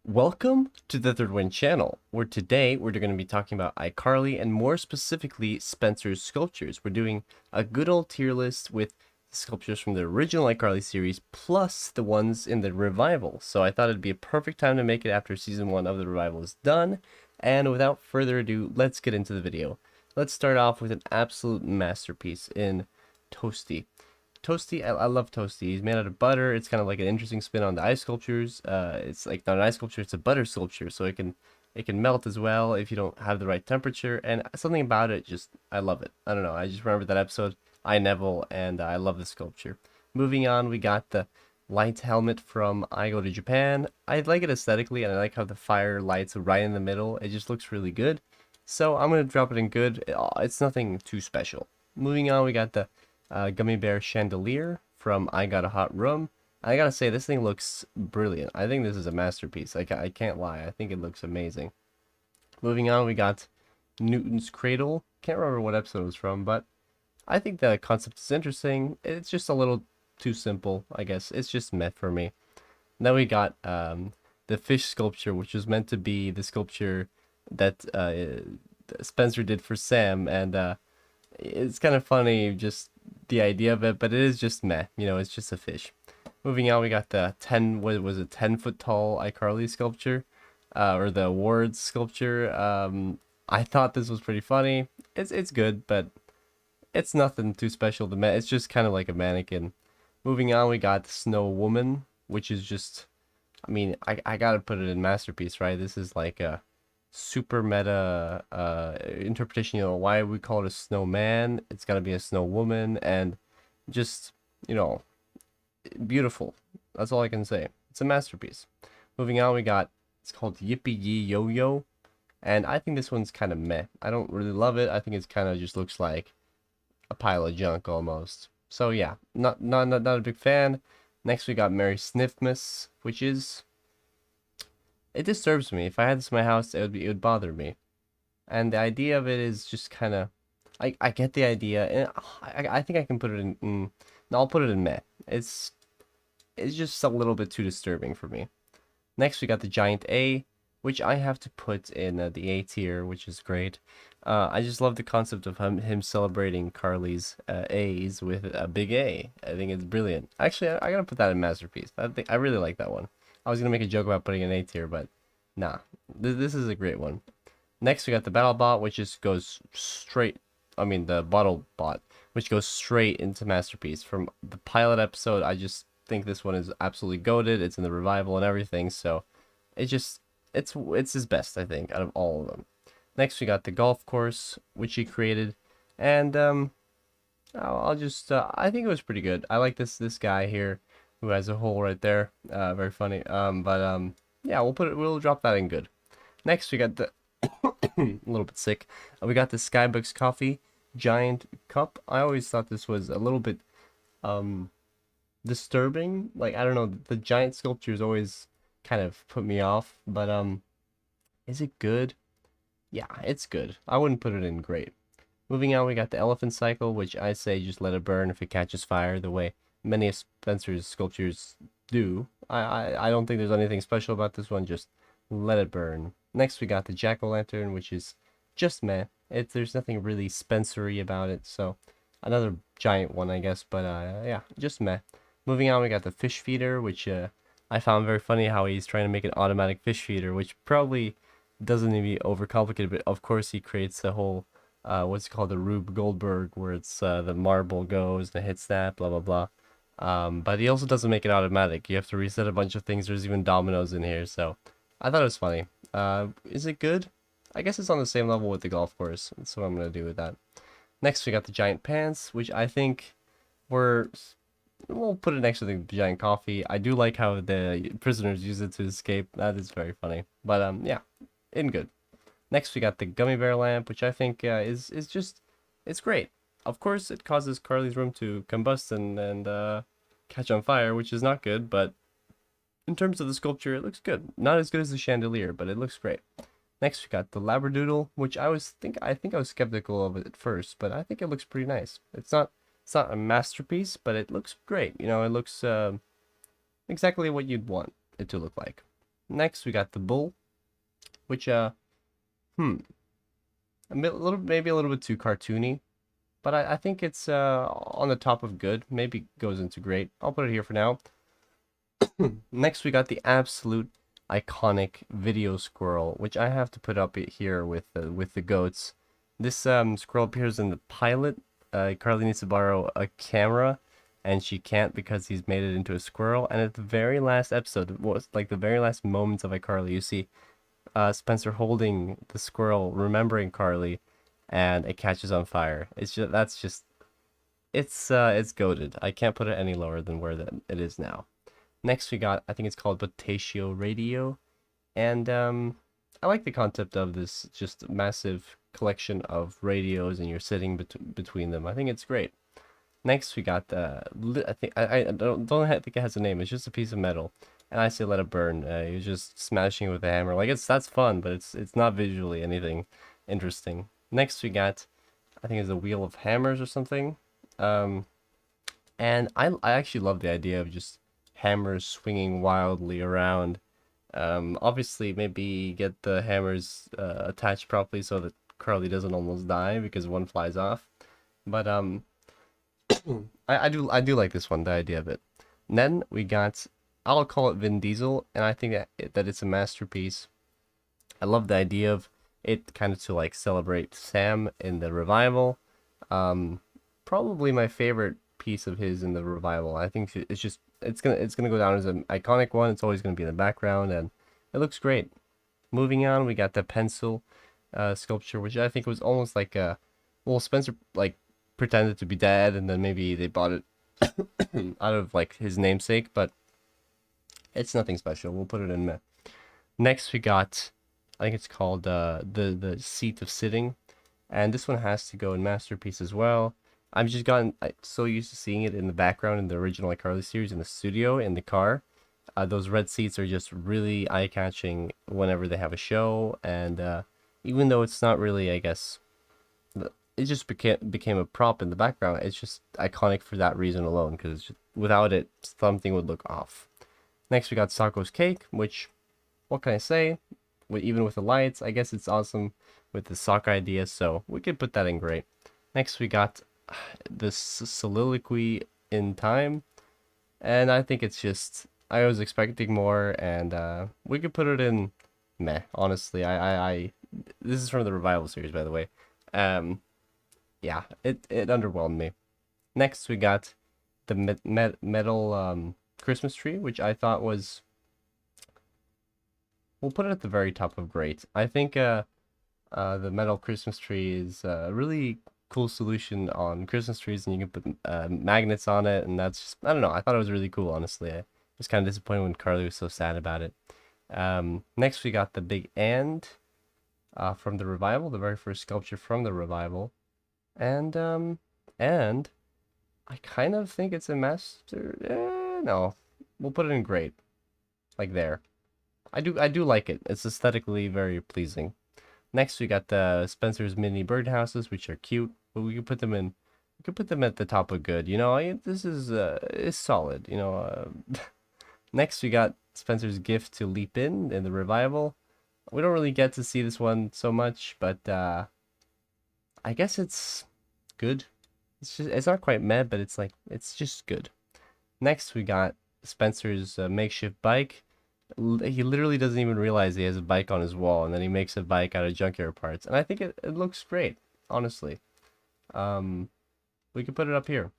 Welcome to the Third Wind channel, where today we're going to be talking about iCarly and more specifically Spencer's sculptures. We're doing a good old tier list with sculptures from the original iCarly series plus the ones in the revival. So I thought it'd be a perfect time to make it after season 1 of the revival is done. And without further ado, let's get into the video. Let's start off with an absolute masterpiece in Toasty. Toasty, I love Toasty. He's made out of butter. It's kind of like an interesting spin on the ice sculptures. It's like not an ice sculpture, it's a butter sculpture, so it can melt as well if you don't have the right temperature. And something about it, just I love it. I don't know. I just remember that episode, I Neville, and I love the sculpture. Moving on, we got the light helmet from I Go to Japan. I like it aesthetically, and I like how the fire lights right in the middle. It just looks really good. So I'm gonna drop it in good. It's nothing too special. Moving on, we got the gummy bear chandelier from I Got a Hot Room. I gotta say, this thing looks brilliant. I think this is a masterpiece. I can't lie. I think it looks amazing. Moving on, we got Newton's Cradle. Can't remember what episode it was from, but I think the concept is interesting. It's just a little too simple, I guess. It's just meh for me. Then we got the fish sculpture, which was meant to be the sculpture that Spencer did for Sam, and it's kind of funny, just the idea of it, but it is just meh. It's just a fish. Moving on, we got the 10-foot tall iCarly sculpture, or the awards sculpture. I thought this was pretty funny. It's good, but it's nothing too special to me. It's just kind of like a mannequin. Moving on, we got Snow Woman, which is just, I gotta put it in masterpiece, right? This is like a super meta interpretation. Why we call it a snowman, it's got to be a snow woman, and just, beautiful. That's all I can say. It's a masterpiece. Moving on, we got, it's called Yippee Yee Yo Yo, and I think this one's kind of meh. I don't really love it. I think it's kind of just looks like a pile of junk almost. So yeah, not a big fan. Next we got Mary Sniffmas, which is, it disturbs me. If I had this in my house, it would bother me. And the idea of it is just kind of, I get the idea, and I think I can put it in no, I'll put it in meh. It's just a little bit too disturbing for me. Next we got the giant A, which I have to put in the A tier, which is great. I just love the concept of him celebrating Carly's A's with a big A. I think it's brilliant. Actually, I gotta put that in masterpiece. I really like that one. I was gonna make a joke about putting an A tier, but nah, this is a great one. Next, we got the battle bot, which just goes straight. The bottle bot, which goes straight into masterpiece. From the pilot episode, I just think this one is absolutely goated. It's in the revival and everything, so it's his best, I think, out of all of them. Next, we got the golf course, which he created, and I'll just I think it was pretty good. I like this guy here who has a hole right there. Very funny. Yeah, we'll drop that in good. Next, we got the a little bit sick. We got the Skybox coffee giant cup. I always thought this was a little bit disturbing. Like, I don't know, the giant sculptures always kind of put me off, but is it good? Yeah, it's good. I wouldn't put it in great. Moving on, we got the elephant cycle, which I say just let it burn if it catches fire, the way many of Spencer's sculptures do. I don't think there's anything special about this one, just let it burn. Next, we got the jack-o'-lantern, which is just meh. There's nothing really Spencery about it, so another giant one, I guess, but yeah, just meh. Moving on, we got the fish feeder, which I found very funny how he's trying to make an automatic fish feeder, which probably doesn't need to be overcomplicated, but of course he creates the whole, what's it called, the Rube Goldberg, where it's the marble goes and it hits that, blah, blah, blah. But he also doesn't make it automatic. You have to reset a bunch of things. There's even dominoes in here, so I thought it was funny. Is it good? I guess it's on the same level with the golf course. That's what I'm going to do with that. Next, we got the giant pants, which I think we'll put it next to the giant coffee. I do like how the prisoners use it to escape. That is very funny. But, yeah, in good. Next, we got the gummy bear lamp, which I think is just, it's great. Of course, it causes Carly's room to combust and catch on fire, which is not good, but in terms of the sculpture, it looks good. Not as good as the chandelier, but it looks great. Next, we got the labradoodle, which I think I was skeptical of it at first, but I think it looks pretty nice. It's not a masterpiece, but it looks great. It looks exactly what you'd want it to look like. Next, we got the bull, which maybe a little bit too cartoony, but I think it's on the top of good. Maybe goes into great. I'll put it here for now. Next, we got the absolute iconic video squirrel, which I have to put up here with the goats. This squirrel appears in the pilot. Carly needs to borrow a camera, and she can't because he's made it into a squirrel. And at the very last episode, it was like the very last moments of iCarly, you see Spencer holding the squirrel, remembering Carly, and it catches on fire. It's just it's goated. I can't put it any lower than where it is now. Next we got, I think it's called Potatio Radio, and I like the concept of this just massive collection of radios and you're sitting between them. I think it's great. Next we got I don't think it has a name. It's just a piece of metal, and I say let it burn. You're just smashing it with a hammer. Like that's fun, but it's not visually anything interesting. Next we got, I think it's a wheel of hammers or something. And I actually love the idea of just hammers swinging wildly around. Obviously maybe get the hammers attached properly so that Carly doesn't almost die because one flies off. But I do like this one, the idea of it. And then we got, I'll call it Vin Diesel, and I think that it's a masterpiece. I love the idea of it kind of to like celebrate Sam in the revival. Probably my favorite piece of his in the revival. I think it's gonna go down as an iconic one. It's always gonna be in the background, and it looks great. Moving on, we got the pencil sculpture, which I think was almost like a, well, Spencer like pretended to be dead, and then maybe they bought it out of like his namesake, but it's nothing special. We'll put it in meh. Next we got, I think it's called the seat of sitting, and this one has to go in masterpiece as well. I've just gotten so used to seeing it in the background in the original iCarly series in the studio in the car. Those red seats are just really eye-catching whenever they have a show, and even though it's not really, I guess, it just became a prop in the background. It's just iconic for that reason alone, because without it, something would look off. Next, we got Sakuras Cake, which, what can I say? Even with the lights, I guess it's awesome with the sock idea, so we could put that in great. Next, we got this soliloquy in time, and I think it's just, I was expecting more, and we could put it in meh. Honestly, I this is from the revival series, by the way. Yeah, it underwhelmed me. Next we got the metal Christmas tree, which I thought was, we'll put it at the very top of great. I think the metal Christmas tree is a really cool solution on Christmas trees, and you can put magnets on it, and that's just, I don't know, I thought it was really cool, honestly. I was kind of disappointed when Carly was so sad about it. Next we got the big and from the revival, the very first sculpture from the revival, and I kind of think it's a master. No, we'll put it in great, like there. I do like it. It's aesthetically very pleasing. Next we got the Spencer's mini birdhouses, which are cute, but we could put them in. We could put them at the top of good. You know, this is solid. You know. Next we got Spencer's gift to leap in the revival. We don't really get to see this one so much, but I guess it's good. It's not quite meh, but it's just good. Next we got Spencer's makeshift bike. He literally doesn't even realize he has a bike on his wall, and then he makes a bike out of junkyard parts, and I think it looks great, honestly. We could put it up here.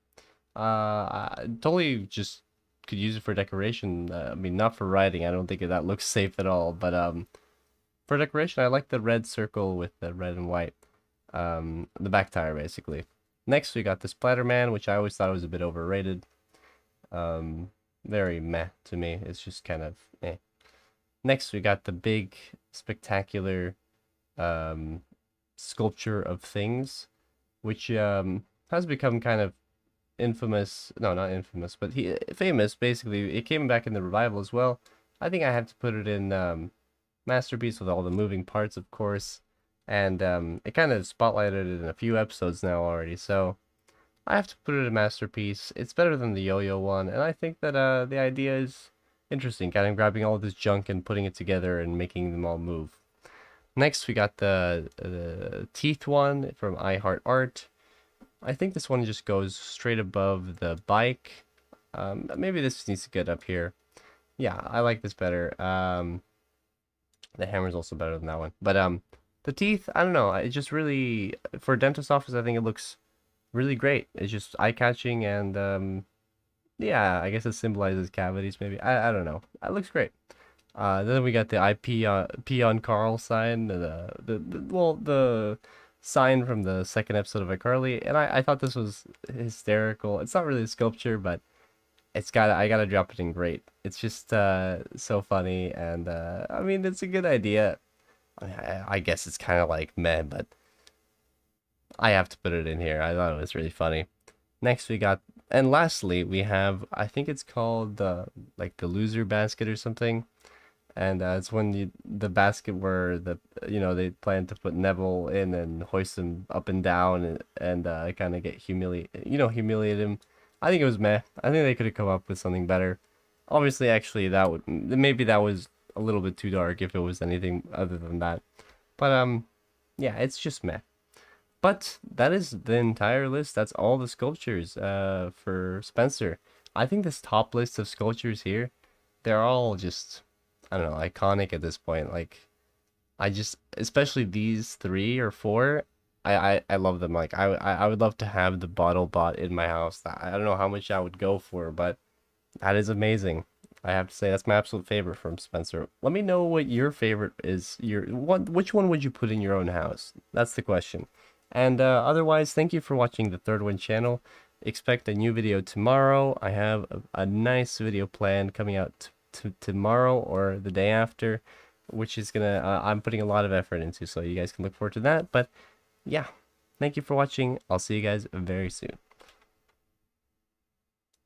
I totally just could use it for decoration. I mean, not for riding. I don't think that looks safe at all, but for decoration, I like the red circle with the red and white. The back tire, basically. Next, we got the Splatterman, which I always thought was a bit overrated. Very meh to me. It's just kind of eh. Next, we got the big, spectacular sculpture of things, which has become kind of infamous. No, not infamous, but famous, basically. It came back in the revival as well. I think I have to put it in masterpiece with all the moving parts, of course. And it kind of spotlighted it in a few episodes now already, so I have to put it in masterpiece. It's better than the yo-yo one, and I think that the idea is interesting, kind of grabbing all this junk and putting it together and making them all move. Next, we got the teeth one from iHeartArt. I think this one just goes straight above the bike. Maybe this needs to get up here. Yeah, I like this better. The hammer's also better than that one. But the teeth, I don't know. It just really, for a dentist office, I think it looks really great. It's just eye-catching and yeah, I guess it symbolizes cavities maybe. I don't know. It looks great. Then we got the pee on Carl sign, the sign from the second episode of iCarly, and I thought this was hysterical. It's not really a sculpture, but I gotta drop it in great. It's just so funny, and I mean it's a good idea. I guess it's kind of like meh, but I have to put it in here. I thought it was really funny. Next we got, and lastly we have, I think it's called like the loser basket or something. And it's when the basket where they plan to put Neville in and hoist him up and down and kind of get humiliate him. I think it was meh. I think they could have come up with something better. Obviously, actually, maybe that was a little bit too dark if it was anything other than that. But yeah, it's just meh. But that is the entire list. That's all the sculptures for Spencer. I think this top list of sculptures here, they're all just, I don't know, iconic at this point. Like, especially these 3 or 4, I love them. Like, I would love to have the bottle bot in my house. I don't know how much I would go for, but that is amazing. I have to say that's my absolute favorite from Spencer. Let me know what your favorite is. Which one would you put in your own house? That's the question. And otherwise, thank you for watching the Third One channel. Expect a new video tomorrow. I have a nice video planned coming out tomorrow or the day after, which is gonna I'm putting a lot of effort into, so you guys can look forward to that. But yeah, thank you for watching. I'll see you guys very soon.